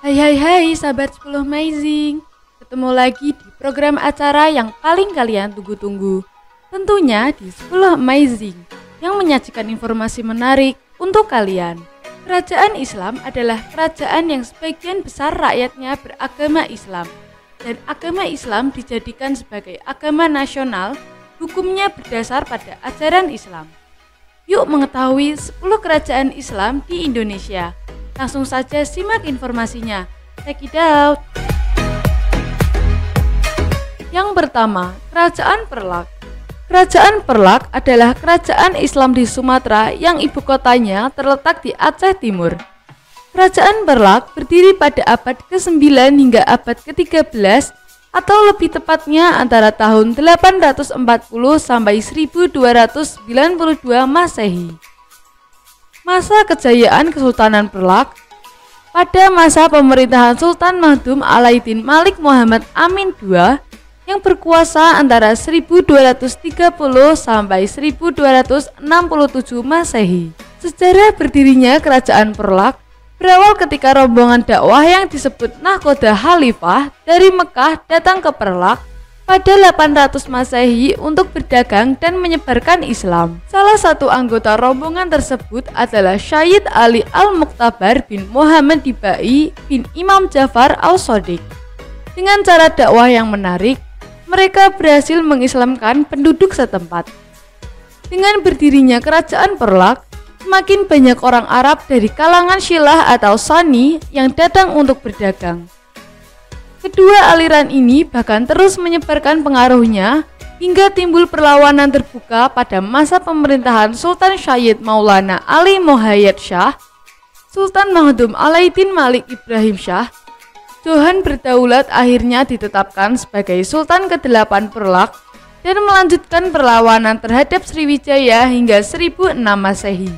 Hai sahabat 10 Amazing. Ketemu lagi di program acara yang paling kalian tunggu-tunggu. Tentunya di 10 Amazing yang menyajikan informasi menarik untuk kalian. Kerajaan Islam adalah kerajaan yang sebagian besar rakyatnya beragama Islam. Dan agama Islam dijadikan sebagai agama nasional, hukumnya berdasar pada ajaran Islam. Yuk mengetahui 10 kerajaan Islam di Indonesia. Langsung saja simak informasinya. Check it out. Yang pertama, Kerajaan Perlak. Kerajaan Perlak adalah kerajaan Islam di Sumatera yang ibu kotanya terletak di Aceh Timur. Kerajaan Perlak berdiri pada abad ke-9 hingga abad ke-13 atau lebih tepatnya antara tahun 840 sampai 1292 Masehi. Masa kejayaan Kesultanan Perlak. Pada masa pemerintahan Sultan Mahdum Alaiddin Malik Muhammad Amin II yang berkuasa antara 1230 sampai 1267 Masehi. Sejarah berdirinya Kerajaan Perlak berawal ketika rombongan dakwah yang disebut Nahkoda Khalifah dari Mekah datang ke Perlak pada 800 Masehi untuk berdagang dan menyebarkan Islam. Salah satu anggota rombongan tersebut adalah Syed Ali Al-Muqtabar bin Muhammad Dibai bin Imam Jafar Al-Shodiq. Dengan cara dakwah yang menarik, mereka berhasil mengislamkan penduduk setempat. Dengan berdirinya Kerajaan Perlak, semakin banyak orang Arab dari kalangan Syiah atau Sunni yang datang untuk berdagang. Kedua aliran ini bahkan terus menyebarkan pengaruhnya hingga timbul perlawanan terbuka pada masa pemerintahan Sultan Syed Maulana Ali Muhayyad Shah. Sultan Mahdum Alaiddin Malik Ibrahim Shah Johan berdaulat akhirnya ditetapkan sebagai Sultan ke-8 Perlak dan melanjutkan perlawanan terhadap Sriwijaya hingga 1006 Masehi.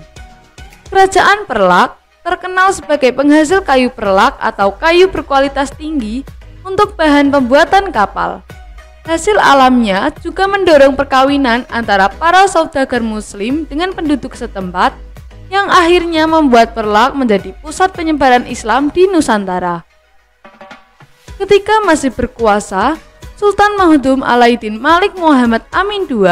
Kerajaan Perlak terkenal sebagai penghasil kayu perlak atau kayu berkualitas tinggi untuk bahan pembuatan kapal. Hasil alamnya juga mendorong perkawinan antara para saudagar muslim dengan penduduk setempat yang akhirnya membuat Perlak menjadi pusat penyebaran Islam di Nusantara. Ketika masih berkuasa, Sultan Mahdum Alaiddin Malik Muhammad Amin II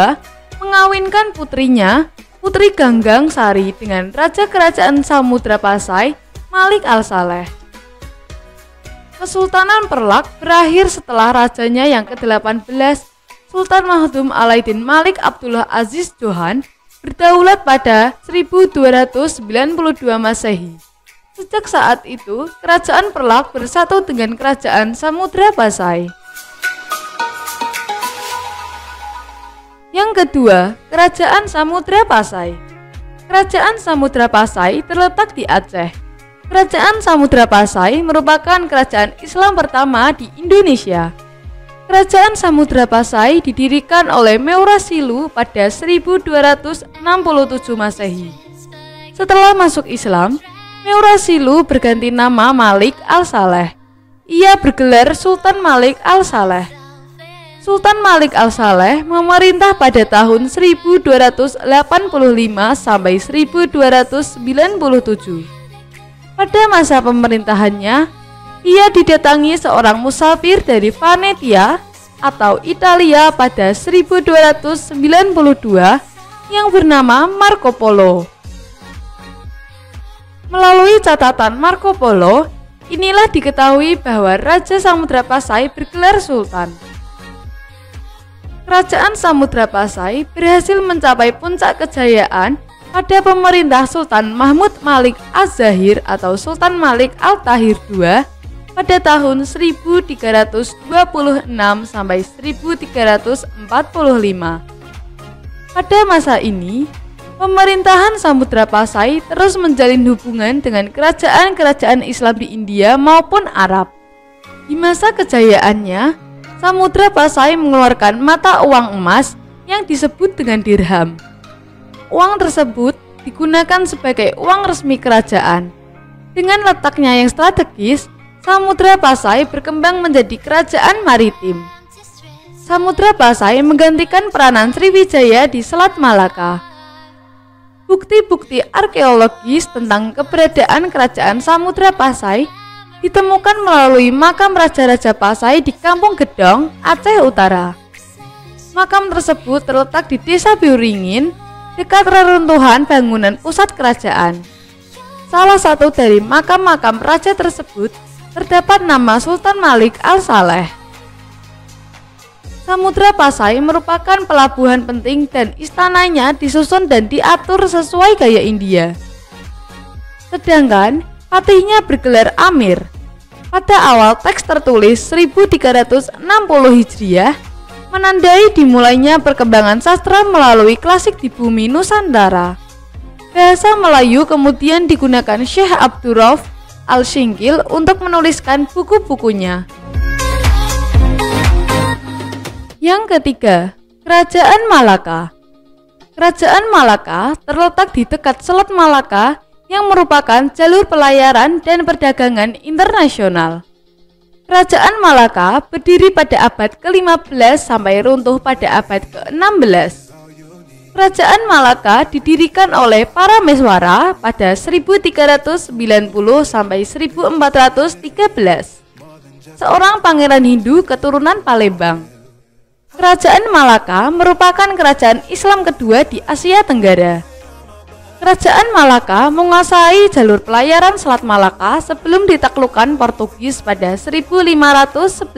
mengawinkan putrinya, Putri Ganggang Sari dengan Raja Kerajaan Samudra Pasai, Malik Al-Saleh. Kesultanan Perlak berakhir setelah rajanya yang ke-18, Sultan Mahdum Alaiddin Malik Abdullah Aziz Johan, berdaulat pada 1292 Masehi. Sejak saat itu, Kerajaan Perlak bersatu dengan Kerajaan Samudra Pasai. Yang kedua, Kerajaan Samudra Pasai. Kerajaan Samudra Pasai terletak di Aceh. Kerajaan Samudra Pasai merupakan kerajaan Islam pertama di Indonesia. Kerajaan Samudra Pasai didirikan oleh Meurasilu pada 1267 Masehi. Setelah masuk Islam, Meurasilu berganti nama Malik Al-Saleh. Ia bergelar Sultan Malik Al-Saleh. Sultan Malik Al-Saleh memerintah pada tahun 1285 sampai 1297. Pada masa pemerintahannya, ia didatangi seorang musafir dari Venetia atau Italia pada 1292 yang bernama Marco Polo. Melalui catatan Marco Polo, inilah diketahui bahwa Raja Samudra Pasai bergelar Sultan. Kerajaan Samudra Pasai berhasil mencapai puncak kejayaan pada pemerintah Sultan Mahmud Malik Az-Zahir atau Sultan Malik Al-Tahir II pada tahun 1326 sampai 1345. Pada masa ini, pemerintahan Samudra Pasai terus menjalin hubungan dengan kerajaan-kerajaan Islam di India maupun Arab. Di masa kejayaannya, Samudra Pasai mengeluarkan mata uang emas yang disebut dengan dirham. Uang tersebut digunakan sebagai uang resmi kerajaan. Dengan letaknya yang strategis, Samudra Pasai berkembang menjadi kerajaan maritim. Samudra Pasai menggantikan peranan Sriwijaya di Selat Malaka. Bukti-bukti arkeologis tentang keberadaan kerajaan Samudra Pasai ditemukan melalui makam Raja-Raja Pasai di Kampung Gedong, Aceh Utara. Makam tersebut terletak di Desa Biuringin, dekat reruntuhan bangunan pusat kerajaan. Salah satu dari makam-makam raja tersebut terdapat nama Sultan Malik Al-Saleh. Samudra Pasai merupakan pelabuhan penting dan istananya disusun dan diatur sesuai gaya India. Sedangkan patihnya bergelar Amir. Pada awal teks tertulis 1360 Hijriah, menandai dimulainya perkembangan sastra melalui klasik di bumi Nusantara. Bahasa Melayu kemudian digunakan Syekh Abdurrauf Al-Syingkil untuk menuliskan buku-bukunya. Yang ketiga, Kerajaan Malaka. Kerajaan Malaka terletak di dekat Selat Malaka yang merupakan jalur pelayaran dan perdagangan internasional. Kerajaan Malaka berdiri pada abad ke-15 sampai runtuh pada abad ke-16. Kerajaan Malaka didirikan oleh para Meswara pada 1390 sampai 1413. Seorang pangeran Hindu keturunan Palembang. Kerajaan Malaka merupakan kerajaan Islam kedua di Asia Tenggara. Kerajaan Malaka menguasai jalur pelayaran Selat Malaka sebelum ditaklukkan Portugis pada 1511.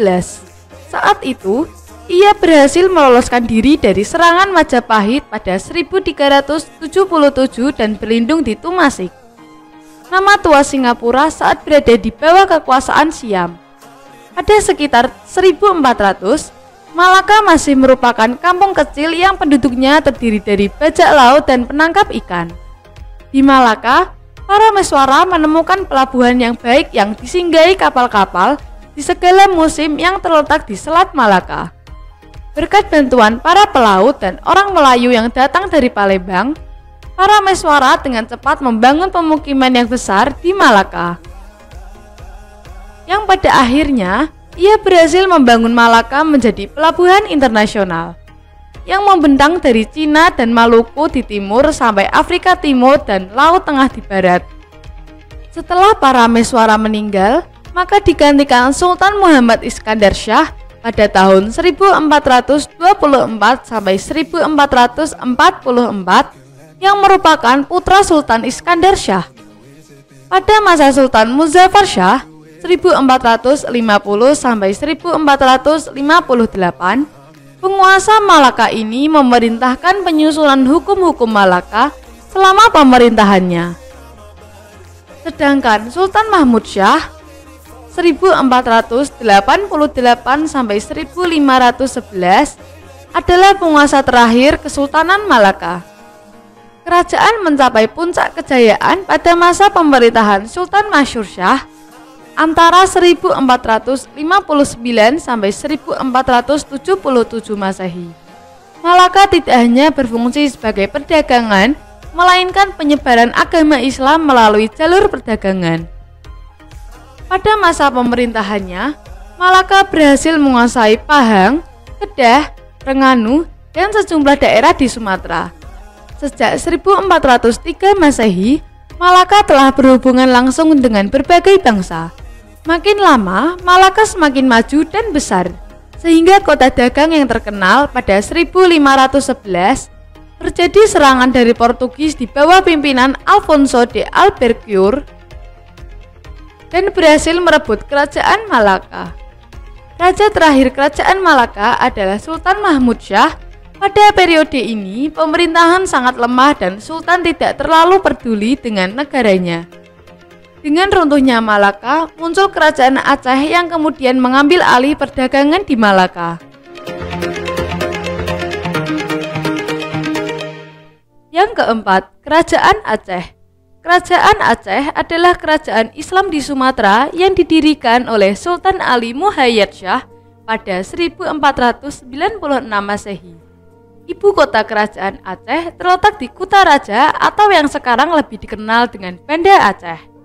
Saat itu, ia berhasil meloloskan diri dari serangan Majapahit pada 1377 dan berlindung di Tumasik. Nama tua Singapura saat berada di bawah kekuasaan Siam. Pada sekitar 1400, Malaka masih merupakan kampung kecil yang penduduknya terdiri dari bajak laut dan penangkap ikan. Di Malaka, para Meswara menemukan pelabuhan yang baik yang disinggahi kapal-kapal di segala musim yang terletak di Selat Malaka. Berkat bantuan para pelaut dan orang Melayu yang datang dari Palembang, para Meswara dengan cepat membangun pemukiman yang besar di Malaka. Yang pada akhirnya, ia berhasil membangun Malaka menjadi pelabuhan internasional yang membentang dari Cina dan Maluku di timur sampai Afrika Timur dan Laut Tengah di barat. Setelah para Meswara meninggal, maka digantikan Sultan Muhammad Iskandar Shah pada tahun 1424 sampai 1444 yang merupakan putra Sultan Iskandar Shah. Pada masa Sultan Muzaffar Shah 1450 sampai 1458, penguasa Malaka ini memerintahkan penyusunan hukum-hukum Malaka selama pemerintahannya. Sedangkan Sultan Mahmud Shah 1488 sampai 1511 adalah penguasa terakhir Kesultanan Malaka. Kerajaan mencapai puncak kejayaan pada masa pemerintahan Sultan Masyhur Shah antara 1459 sampai 1477 Masehi. Malaka tidak hanya berfungsi sebagai perdagangan, melainkan penyebaran agama Islam melalui jalur perdagangan. Pada masa pemerintahannya, Malaka berhasil menguasai Pahang, Kedah, Terengganu, dan sejumlah daerah di Sumatera. Sejak 1403 Masehi, Malaka telah berhubungan langsung dengan berbagai bangsa. Makin lama, Malaka semakin maju dan besar, sehingga kota dagang yang terkenal pada 1511 terjadi serangan dari Portugis di bawah pimpinan Alfonso de Albuquerque dan berhasil merebut kerajaan Malaka. Raja terakhir kerajaan Malaka adalah Sultan Mahmud Shah. Pada periode ini, pemerintahan sangat lemah dan Sultan tidak terlalu peduli dengan negaranya. Dengan runtuhnya Malaka, muncul kerajaan Aceh yang kemudian mengambil alih perdagangan di Malaka. Yang keempat, Kerajaan Aceh. Kerajaan Aceh adalah kerajaan Islam di Sumatera yang didirikan oleh Sultan Ali Muhayyad Shah pada 1496 Masehi. Ibu kota kerajaan Aceh terletak di Kutaraja atau yang sekarang lebih dikenal dengan Banda Aceh.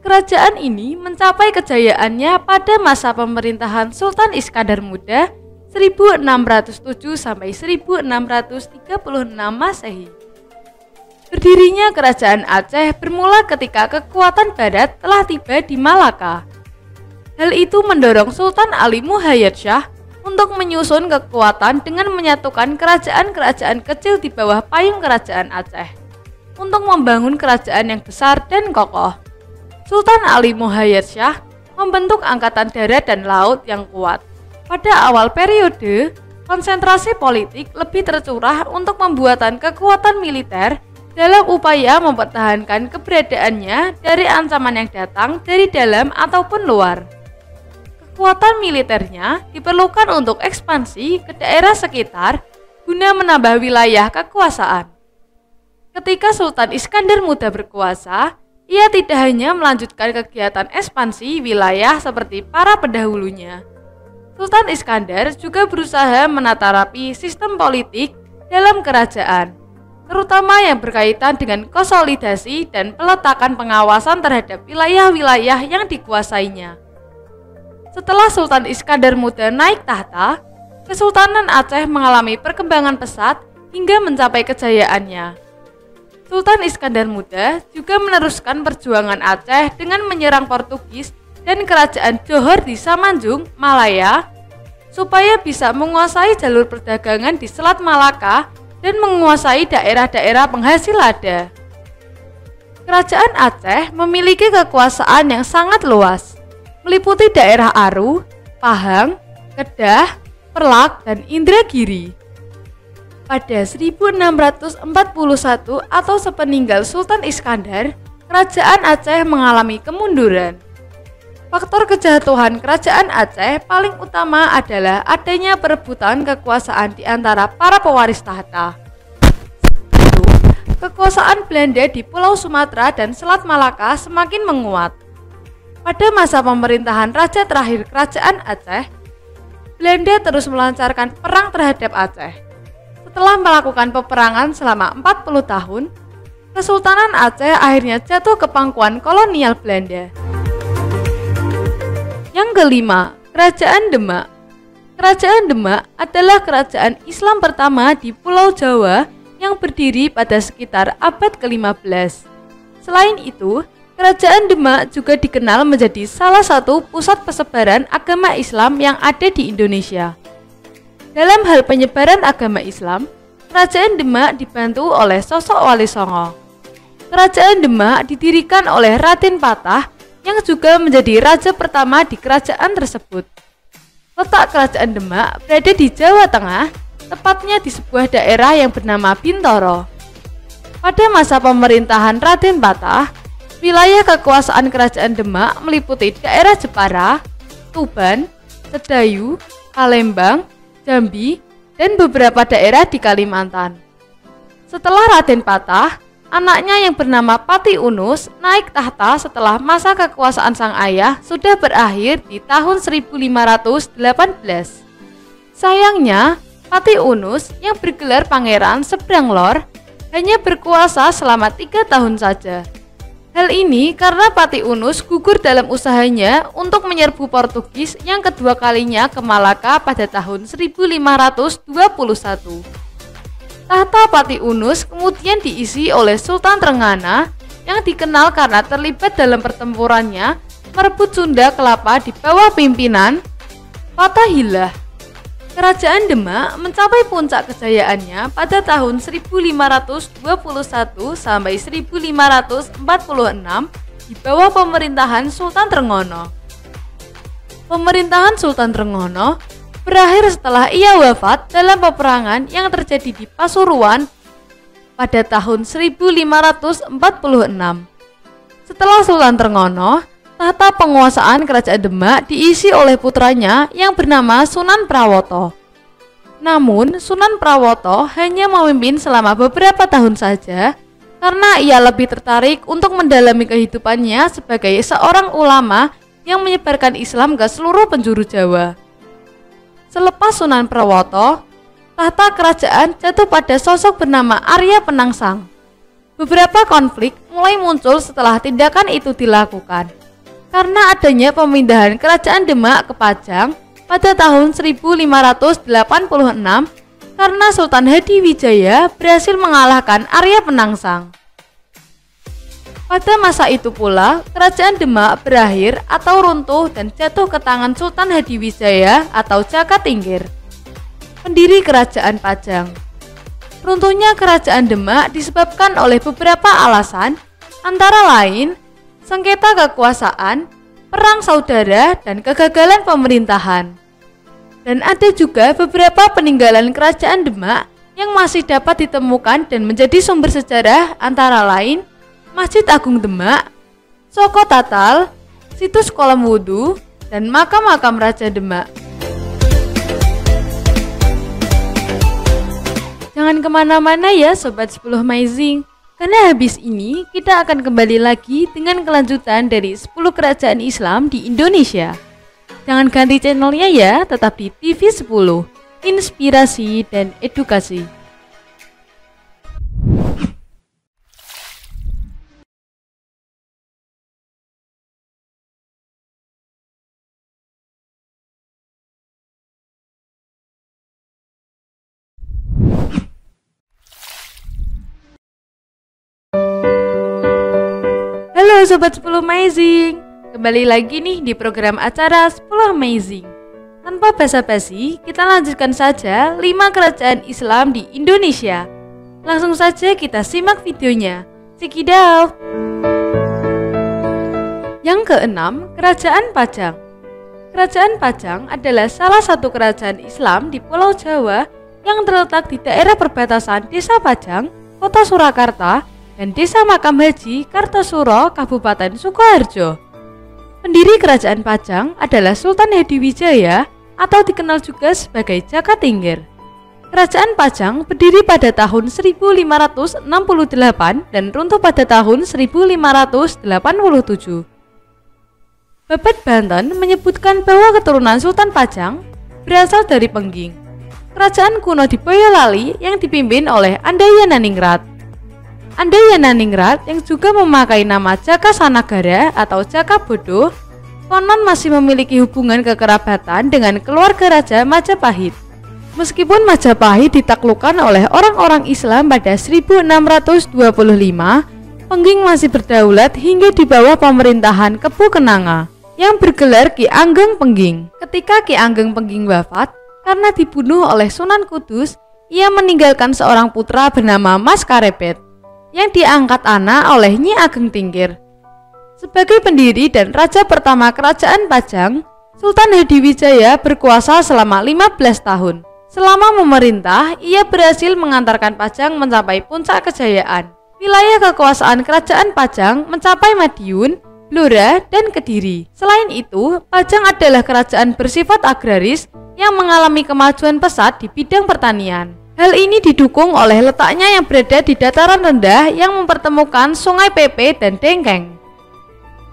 Kerajaan ini mencapai kejayaannya pada masa pemerintahan Sultan Iskandar Muda 1607 sampai 1636 Masehi. Berdirinya kerajaan Aceh bermula ketika kekuatan barat telah tiba di Malaka. Hal itu mendorong Sultan Ali Muhayyad Shah untuk menyusun kekuatan dengan menyatukan kerajaan-kerajaan kecil di bawah payung kerajaan Aceh untuk membangun kerajaan yang besar dan kokoh. Sultan Ali Muhayyad Shah membentuk angkatan darat dan laut yang kuat. Pada awal periode, konsentrasi politik lebih tercurah untuk pembuatan kekuatan militer dalam upaya mempertahankan keberadaannya dari ancaman yang datang dari dalam ataupun luar. Kekuatan militernya diperlukan untuk ekspansi ke daerah sekitar guna menambah wilayah kekuasaan. Ketika Sultan Iskandar Muda berkuasa, ia tidak hanya melanjutkan kegiatan ekspansi wilayah seperti para pendahulunya. Sultan Iskandar juga berusaha menata rapi sistem politik dalam kerajaan, terutama yang berkaitan dengan konsolidasi dan peletakan pengawasan terhadap wilayah-wilayah yang dikuasainya. Setelah Sultan Iskandar Muda naik tahta, Kesultanan Aceh mengalami perkembangan pesat hingga mencapai kejayaannya. Sultan Iskandar Muda juga meneruskan perjuangan Aceh dengan menyerang Portugis dan kerajaan Johor di Samanjung, Malaya, supaya bisa menguasai jalur perdagangan di Selat Malaka dan menguasai daerah-daerah penghasil lada. Kerajaan Aceh memiliki kekuasaan yang sangat luas, meliputi daerah Aru, Pahang, Kedah, Perlak, dan Indragiri. Pada 1641 atau sepeninggal Sultan Iskandar, kerajaan Aceh mengalami kemunduran. Faktor kejatuhan kerajaan Aceh paling utama adalah adanya perebutan kekuasaan di antara para pewaris tahta. Kekuasaan Belanda di Pulau Sumatera dan Selat Malaka semakin menguat. Pada masa pemerintahan raja terakhir kerajaan Aceh, Belanda terus melancarkan perang terhadap Aceh. Setelah melakukan peperangan selama 40 tahun, Kesultanan Aceh akhirnya jatuh ke pangkuan kolonial Belanda. Yang kelima, Kerajaan Demak. Kerajaan Demak adalah kerajaan Islam pertama di Pulau Jawa yang berdiri pada sekitar abad ke-15. Selain itu, Kerajaan Demak juga dikenal menjadi salah satu pusat persebaran agama Islam yang ada di Indonesia. Dalam hal penyebaran agama Islam, Kerajaan Demak dibantu oleh sosok Wali Songo. Kerajaan Demak didirikan oleh Raden Patah yang juga menjadi raja pertama di kerajaan tersebut. Letak Kerajaan Demak berada di Jawa Tengah, tepatnya di sebuah daerah yang bernama Bintoro. Pada masa pemerintahan Raden Patah, wilayah kekuasaan Kerajaan Demak meliputi daerah Jepara, Tuban, Sedayu, Palembang, Jambi, dan beberapa daerah di Kalimantan. Setelah Raden Patah, anaknya yang bernama Pati Unus naik tahta setelah masa kekuasaan sang ayah sudah berakhir di tahun 1518. Sayangnya, Pati Unus yang bergelar Pangeran Sebrang Lor hanya berkuasa selama 3 tahun saja. Hal ini karena Pati Unus gugur dalam usahanya untuk menyerbu Portugis yang kedua kalinya ke Malaka pada tahun 1521. Tahta Pati Unus kemudian diisi oleh Sultan Trenggana yang dikenal karena terlibat dalam pertempurannya merebut Sunda Kelapa di bawah pimpinan Fatahillah. Kerajaan Demak mencapai puncak kejayaannya pada tahun 1521 sampai 1546 di bawah pemerintahan Sultan Trenggana. Pemerintahan Sultan Trenggana berakhir setelah ia wafat dalam peperangan yang terjadi di Pasuruan pada tahun 1546. Setelah Sultan Trenggana, tahta penguasaan Kerajaan Demak diisi oleh putranya yang bernama Sunan Prawoto. Namun, Sunan Prawoto hanya memimpin selama beberapa tahun saja karena ia lebih tertarik untuk mendalami kehidupannya sebagai seorang ulama yang menyebarkan Islam ke seluruh penjuru Jawa. Selepas Sunan Prawoto, tahta kerajaan jatuh pada sosok bernama Arya Penangsang. Beberapa konflik mulai muncul setelah tindakan itu dilakukan. Karena adanya pemindahan Kerajaan Demak ke Pajang pada tahun 1586 karena Sultan Hadiwijaya berhasil mengalahkan Arya Penangsang. Pada masa itu pula, kerajaan Demak berakhir atau runtuh dan jatuh ke tangan Sultan Hadiwijaya atau Jaka Tingkir, pendiri Kerajaan Pajang. Runtuhnya Kerajaan Demak disebabkan oleh beberapa alasan, antara lain sengketa kekuasaan, perang saudara, dan kegagalan pemerintahan. Dan ada juga beberapa peninggalan Kerajaan Demak yang masih dapat ditemukan dan menjadi sumber sejarah, antara lain Masjid Agung Demak, Soko Tatal, situs kolam wudhu, dan makam-makam Raja Demak. Jangan kemana-mana ya Sobat 10 Amazing, karena habis ini kita akan kembali lagi dengan kelanjutan dari 10 kerajaan Islam di Indonesia. Jangan ganti channelnya ya, tetap di TV 10, inspirasi dan edukasi. Halo Sobat 10 Amazing, kembali lagi nih di program acara 10 Amazing. Tanpa basa-basi, kita lanjutkan saja 5 kerajaan Islam di Indonesia. Langsung saja kita simak videonya. Check it out. Yang keenam, Kerajaan Pajang. Kerajaan Pajang adalah salah satu kerajaan Islam di Pulau Jawa yang terletak di daerah perbatasan Desa Pajang, Kota Surakarta, dan Desa Makam Haji, Kartosuro, Kabupaten Sukoharjo. Pendiri Kerajaan Pajang adalah Sultan Hadiwijaya atau dikenal juga sebagai Jaka Tingkir. Kerajaan Pajang berdiri pada tahun 1568 dan runtuh pada tahun 1587. Babad Banten menyebutkan bahwa keturunan Sultan Pajang berasal dari Pengging, kerajaan kuno di Boyolali yang dipimpin oleh Andayananingrat. Andayananingrat yang juga memakai nama Jaka Sanagara atau Jaka Bodo, konon masih memiliki hubungan kekerabatan dengan keluarga Raja Majapahit. Meskipun Majapahit ditaklukkan oleh orang-orang Islam pada 1625, Pengging masih berdaulat hingga di bawah pemerintahan Kebu Kenanga yang bergelar Ki Anggeng Pengging. Ketika Ki Anggeng Pengging wafat karena dibunuh oleh Sunan Kudus, ia meninggalkan seorang putra bernama Mas Karepet yang diangkat anak oleh Nyi Ageng Tingkir. Sebagai pendiri dan raja pertama Kerajaan Pajang, Sultan Hadiwijaya berkuasa selama 15 tahun. Selama memerintah, ia berhasil mengantarkan Pajang mencapai puncak kejayaan. Wilayah kekuasaan Kerajaan Pajang mencapai Madiun, Blora, dan Kediri. Selain itu, Pajang adalah kerajaan bersifat agraris yang mengalami kemajuan pesat di bidang pertanian. Hal ini didukung oleh letaknya yang berada di dataran rendah yang mempertemukan Sungai Pepe dan Dengkeng,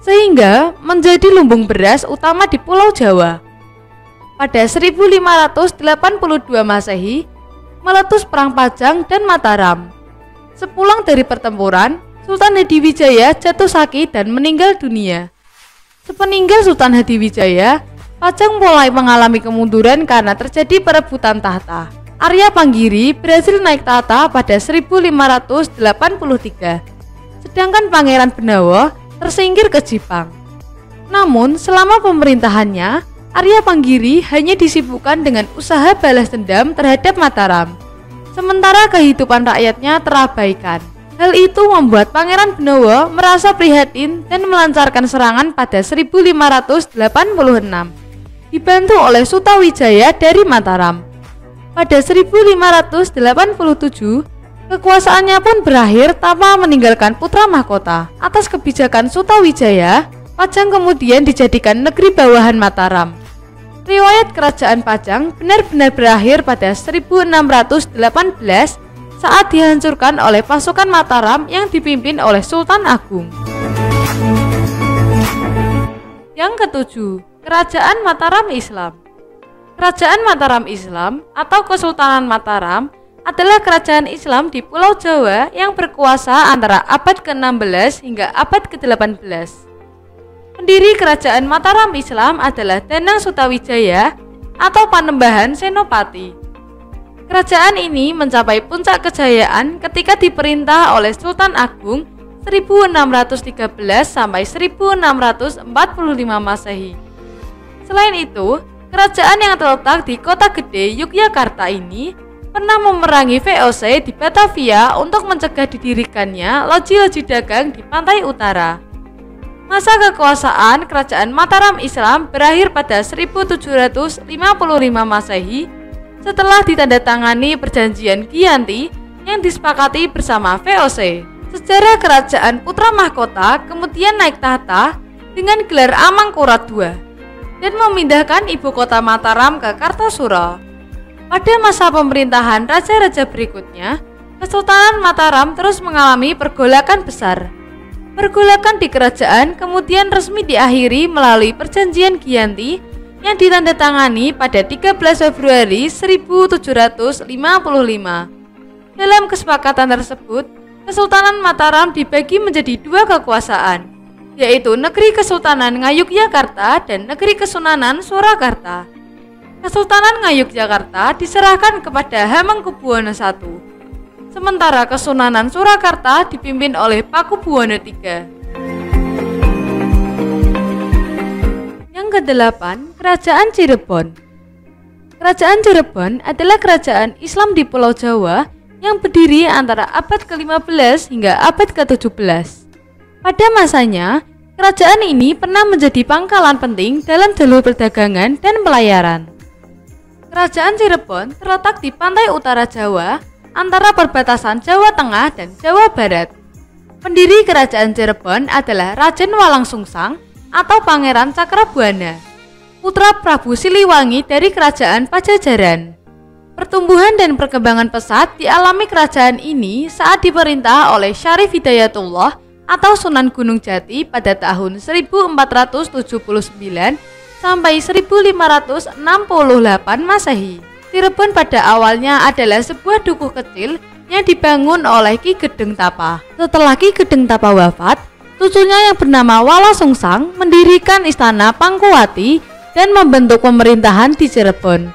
sehingga menjadi lumbung beras utama di Pulau Jawa. Pada 1582 Masehi, meletus Perang Pajang dan Mataram. Sepulang dari pertempuran, Sultan Hadiwijaya jatuh sakit dan meninggal dunia. Sepeninggal Sultan Hadiwijaya, Pajang mulai mengalami kemunduran karena terjadi perebutan tahta. Arya Panggiri berhasil naik tahta pada 1583, sedangkan Pangeran Benawa tersingkir ke Jipang. Namun, selama pemerintahannya, Arya Panggiri hanya disibukkan dengan usaha balas dendam terhadap Mataram, sementara kehidupan rakyatnya terabaikan. Hal itu membuat Pangeran Benawa merasa prihatin dan melancarkan serangan pada 1586, dibantu oleh Sutawijaya dari Mataram. Pada 1587, kekuasaannya pun berakhir tanpa meninggalkan putra mahkota. Atas kebijakan Sutawijaya, Pajang kemudian dijadikan negeri bawahan Mataram. Riwayat Kerajaan Pajang benar-benar berakhir pada 1618 saat dihancurkan oleh pasukan Mataram yang dipimpin oleh Sultan Agung. Yang ketujuh, Kerajaan Mataram Islam. Kerajaan Mataram Islam atau Kesultanan Mataram adalah kerajaan Islam di Pulau Jawa yang berkuasa antara abad ke-16 hingga abad ke-18. Pendiri Kerajaan Mataram Islam adalah Danang Sutawijaya atau Panembahan Senopati. Kerajaan ini mencapai puncak kejayaan ketika diperintah oleh Sultan Agung 1613 sampai 1645 Masehi. Selain itu, kerajaan yang terletak di kota gede Yogyakarta ini pernah memerangi VOC di Batavia untuk mencegah didirikannya loji-loji dagang di pantai utara. Masa kekuasaan Kerajaan Mataram Islam berakhir pada 1755 Masehi setelah ditandatangani Perjanjian Giyanti yang disepakati bersama VOC. Sejarah Kerajaan Putra Mahkota kemudian naik tahta dengan gelar Amangkurat II dan memindahkan ibu kota Mataram ke Kartasura. Pada masa pemerintahan raja-raja berikutnya, Kesultanan Mataram terus mengalami pergolakan besar. Pergolakan di kerajaan kemudian resmi diakhiri melalui Perjanjian Giyanti yang ditandatangani pada 13 Februari 1755. Dalam kesepakatan tersebut, Kesultanan Mataram dibagi menjadi dua kekuasaan, yaitu Negeri Kesultanan Ngayogyakarta dan Negeri Kesunanan Surakarta. Kesultanan Ngayogyakarta diserahkan kepada Hamengkubuwono I, sementara Kesunanan Surakarta dipimpin oleh Pakubuwono III. Yang ke-8, Kerajaan Cirebon. Kerajaan Cirebon adalah kerajaan Islam di Pulau Jawa yang berdiri antara abad ke-15 hingga abad ke-17. Pada masanya, kerajaan ini pernah menjadi pangkalan penting dalam jalur perdagangan dan pelayaran. Kerajaan Cirebon terletak di pantai utara Jawa, antara perbatasan Jawa Tengah dan Jawa Barat. Pendiri Kerajaan Cirebon adalah Raden Walangsungsang atau Pangeran Cakrabuana, putra Prabu Siliwangi dari Kerajaan Pajajaran. Pertumbuhan dan perkembangan pesat dialami kerajaan ini saat diperintah oleh Syarif Hidayatullah atau Sunan Gunung Jati pada tahun 1479 sampai 1568 Masehi. Cirebon pada awalnya adalah sebuah dukuh kecil yang dibangun oleh Ki Gedeng Tapa. Setelah Ki Gedeng Tapa wafat, cucunya yang bernama Walasungsang mendirikan istana Pangkuwati dan membentuk pemerintahan di Cirebon.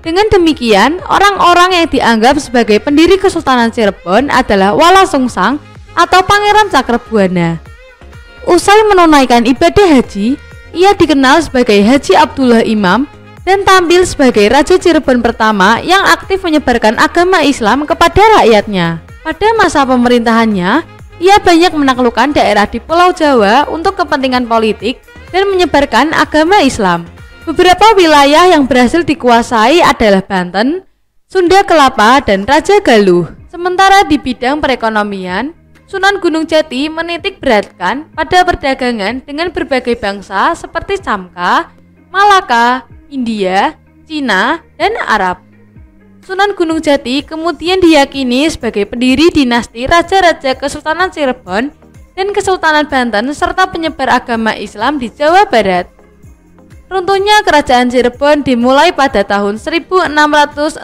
Dengan demikian, orang-orang yang dianggap sebagai pendiri Kesultanan Cirebon adalah Walasungsang atau Pangeran Cakrabuana. Usai menunaikan ibadah haji, ia dikenal sebagai Haji Abdullah Imam dan tampil sebagai Raja Cirebon pertama yang aktif menyebarkan agama Islam kepada rakyatnya. Pada masa pemerintahannya, ia banyak menaklukkan daerah di Pulau Jawa untuk kepentingan politik dan menyebarkan agama Islam. Beberapa wilayah yang berhasil dikuasai adalah Banten, Sunda Kelapa, dan Raja Galuh. Sementara di bidang perekonomian, Sunan Gunung Jati menitik beratkan pada perdagangan dengan berbagai bangsa seperti Samka, Malaka, India, Cina, dan Arab. Sunan Gunung Jati kemudian diyakini sebagai pendiri dinasti Raja-Raja Kesultanan Cirebon dan Kesultanan Banten serta penyebar agama Islam di Jawa Barat. Runtuhnya Kerajaan Cirebon dimulai pada tahun 1666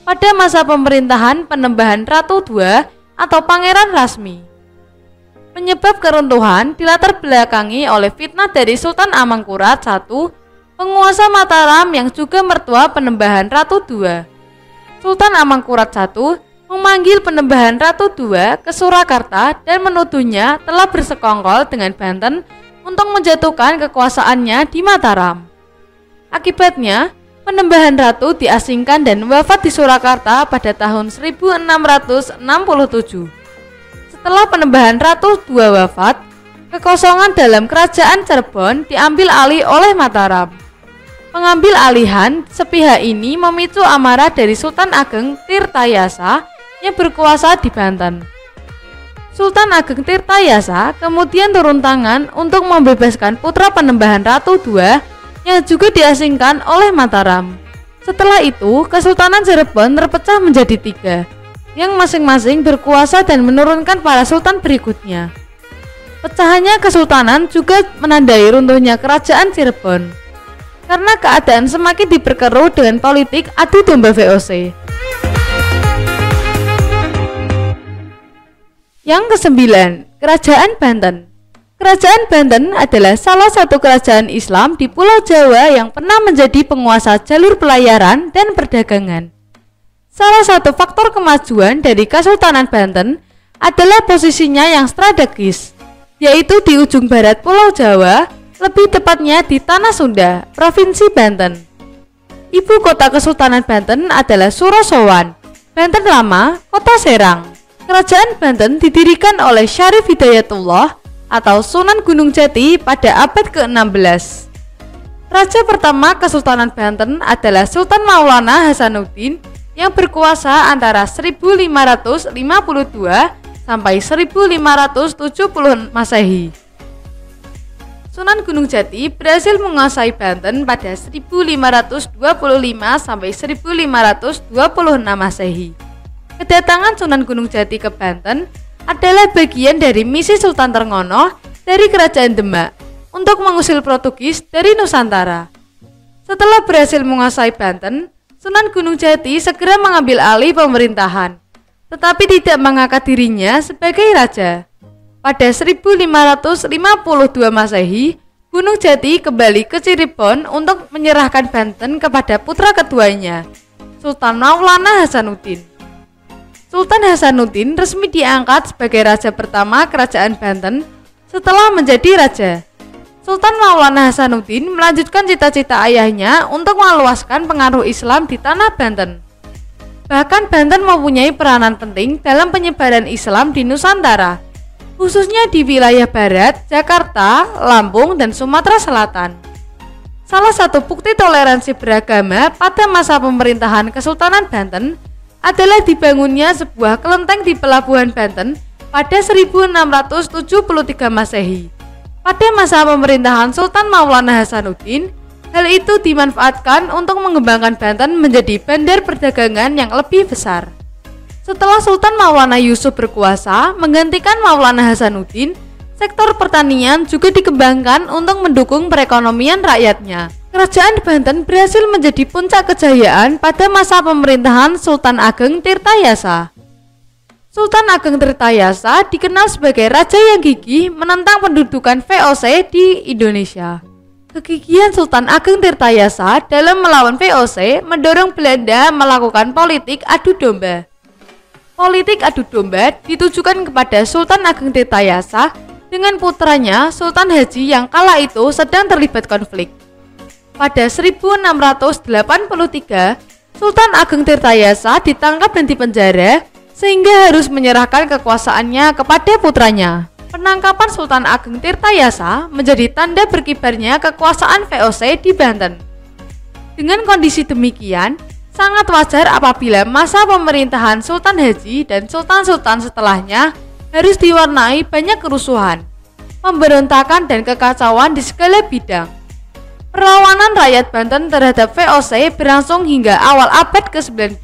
pada masa pemerintahan Penembahan Ratu II atau Pangeran Rasmi. Penyebab keruntuhan dilatar belakangi oleh fitnah dari Sultan Amangkurat I, penguasa Mataram yang juga mertua Penembahan Ratu II. Sultan Amangkurat I memanggil Penembahan Ratu II ke Surakarta dan menuduhnya telah bersekongkol dengan Banten untuk menjatuhkan kekuasaannya di Mataram. Akibatnya, Penembahan Ratu diasingkan dan wafat di Surakarta pada tahun 1667. Setelah Penembahan Ratu II wafat, kekosongan dalam Kerajaan Cirebon diambil alih oleh Mataram. Pengambil alihan sepihak ini memicu amarah dari Sultan Ageng Tirtayasa yang berkuasa di Banten. Sultan Ageng Tirtayasa kemudian turun tangan untuk membebaskan putra Penembahan Ratu II yang juga diasingkan oleh Mataram. Setelah itu, Kesultanan Cirebon terpecah menjadi 3, yang masing-masing berkuasa dan menurunkan para sultan berikutnya. Pecahannya kesultanan juga menandai runtuhnya Kerajaan Cirebon, karena keadaan semakin diperkeruh dengan politik adu domba VOC. Yang ke-9, Kerajaan Banten. Kerajaan Banten adalah salah satu kerajaan Islam di Pulau Jawa yang pernah menjadi penguasa jalur pelayaran dan perdagangan. Salah satu faktor kemajuan dari Kesultanan Banten adalah posisinya yang strategis, yaitu di ujung barat Pulau Jawa, lebih tepatnya di Tanah Sunda, Provinsi Banten. Ibu kota Kesultanan Banten adalah Surosowan, Banten Lama, Kota Serang. Kerajaan Banten didirikan oleh Syarif Hidayatullah atau Sunan Gunung Jati pada abad ke-16. Raja pertama Kesultanan Banten adalah Sultan Maulana Hasanuddin yang berkuasa antara 1552 sampai 1570 Masehi. Sunan Gunung Jati berhasil menguasai Banten pada 1525 sampai 1526 Masehi. Kedatangan Sunan Gunung Jati ke Banten adalah bagian dari misi Sultan Trenggana dari Kerajaan Demak untuk mengusir Portugis dari Nusantara. Setelah berhasil menguasai Banten, Sunan Gunung Jati segera mengambil alih pemerintahan, tetapi tidak mengangkat dirinya sebagai raja. Pada 1552 Masehi, Gunung Jati kembali ke Cirebon untuk menyerahkan Banten kepada putra keduanya, Sultan Maulana Hasanuddin. Sultan Hasanuddin resmi diangkat sebagai raja pertama Kerajaan Banten setelah menjadi raja. Sultan Maulana Hasanuddin melanjutkan cita-cita ayahnya untuk meluaskan pengaruh Islam di tanah Banten. Bahkan Banten mempunyai peranan penting dalam penyebaran Islam di Nusantara, khususnya di wilayah barat, Jakarta, Lampung, dan Sumatera Selatan. Salah satu bukti toleransi beragama pada masa pemerintahan Kesultanan Banten adalah dibangunnya sebuah kelenteng di Pelabuhan Banten pada 1673 Masehi. Pada masa pemerintahan Sultan Maulana Hasanuddin, hal itu dimanfaatkan untuk mengembangkan Banten menjadi bandar perdagangan yang lebih besar. Setelah Sultan Maulana Yusuf berkuasa menggantikan Maulana Hasanuddin, sektor pertanian juga dikembangkan untuk mendukung perekonomian rakyatnya. Kerajaan Banten berhasil menjadi puncak kejayaan pada masa pemerintahan Sultan Ageng Tirtayasa. Sultan Ageng Tirtayasa dikenal sebagai raja yang gigih menentang pendudukan VOC di Indonesia. Kegigihan Sultan Ageng Tirtayasa dalam melawan VOC mendorong Belanda melakukan politik adu domba. Politik adu domba ditujukan kepada Sultan Ageng Tirtayasa dengan putranya Sultan Haji yang kala itu sedang terlibat konflik. Pada 1683, Sultan Ageng Tirtayasa ditangkap dan dipenjara sehingga harus menyerahkan kekuasaannya kepada putranya. Penangkapan Sultan Ageng Tirtayasa menjadi tanda berkibarnya kekuasaan VOC di Banten. Dengan kondisi demikian, sangat wajar apabila masa pemerintahan Sultan Haji dan sultan-sultan setelahnya harus diwarnai banyak kerusuhan, pemberontakan, dan kekacauan di segala bidang. Perlawanan rakyat Banten terhadap VOC berlangsung hingga awal abad ke-19.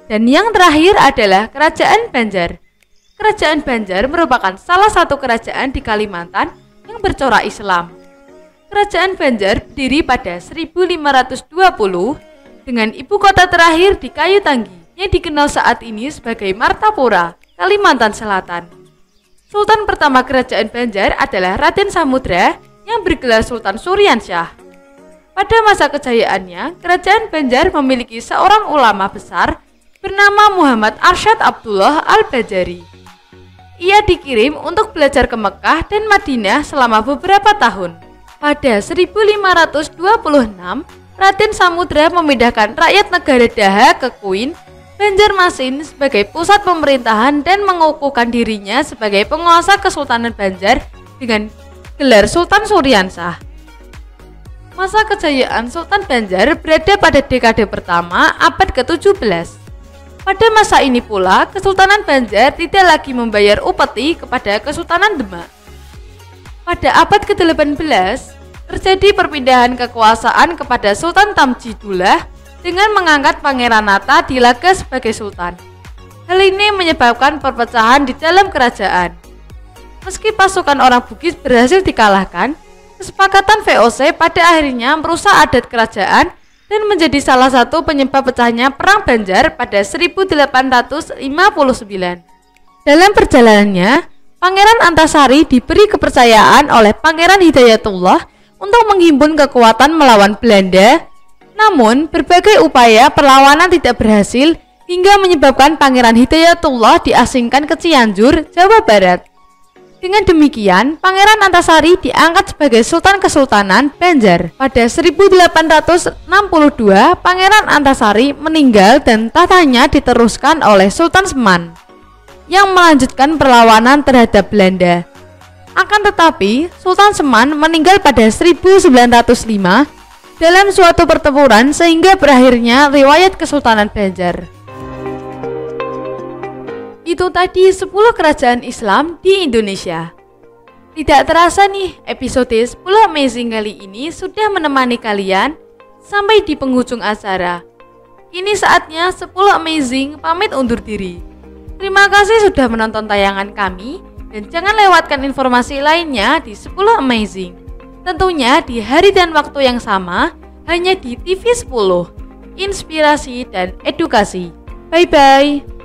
Dan yang terakhir adalah Kerajaan Banjar. Kerajaan Banjar merupakan salah satu kerajaan di Kalimantan yang bercorak Islam. Kerajaan Banjar berdiri pada 1520 dengan ibu kota terakhir di Kayu Tanggi yang dikenal saat ini sebagai Martapura, Kalimantan Selatan. Sultan pertama Kerajaan Banjar adalah Raden Samudra yang bergelar Sultan Suryansyah. Pada masa kejayaannya, Kerajaan Banjar memiliki seorang ulama besar bernama Muhammad Arsyad Abdullah Al-Bajari. Ia dikirim untuk belajar ke Mekah dan Madinah selama beberapa tahun. Pada 1526, Raden Samudra memindahkan rakyat negara Daha ke Kuin, Banjarmasin sebagai pusat pemerintahan dan mengukuhkan dirinya sebagai penguasa Kesultanan Banjar dengan gelar Sultan Suryansyah. Masa kejayaan Sultan Banjar berada pada dekade pertama abad ke-17. Pada masa ini pula, Kesultanan Banjar tidak lagi membayar upeti kepada Kesultanan Demak. Pada abad ke-18, terjadi perpindahan kekuasaan kepada Sultan Tamjidullah dengan mengangkat Pangeran Nata di Laga sebagai Sultan. Hal ini menyebabkan perpecahan di dalam kerajaan. Meski pasukan orang Bugis berhasil dikalahkan, kesepakatan VOC pada akhirnya merusak adat kerajaan dan menjadi salah satu penyebab pecahnya Perang Banjar pada 1859. Dalam perjalanannya, Pangeran Antasari diberi kepercayaan oleh Pangeran Hidayatullah untuk menghimpun kekuatan melawan Belanda Namun, berbagai upaya perlawanan tidak berhasil hingga menyebabkan Pangeran Hidayatullah diasingkan ke Cianjur, Jawa Barat. Dengan demikian, Pangeran Antasari diangkat sebagai Sultan Kesultanan Banjar. Pada 1862, Pangeran Antasari meninggal dan tahtanya diteruskan oleh Sultan Seman yang melanjutkan perlawanan terhadap Belanda. Akan tetapi, Sultan Seman meninggal pada 1905 dalam suatu pertempuran sehingga berakhirnya riwayat Kesultanan Banjar. Itu tadi 10 kerajaan Islam di Indonesia. Tidak terasa nih, episode 10 Amazing kali ini sudah menemani kalian sampai di penghujung acara. Kini saatnya 10 Amazing pamit undur diri. Terima kasih sudah menonton tayangan kami dan jangan lewatkan informasi lainnya di 10 Amazing. Tentunya di hari dan waktu yang sama hanya di TV 10. Inspirasi dan edukasi. Bye-bye.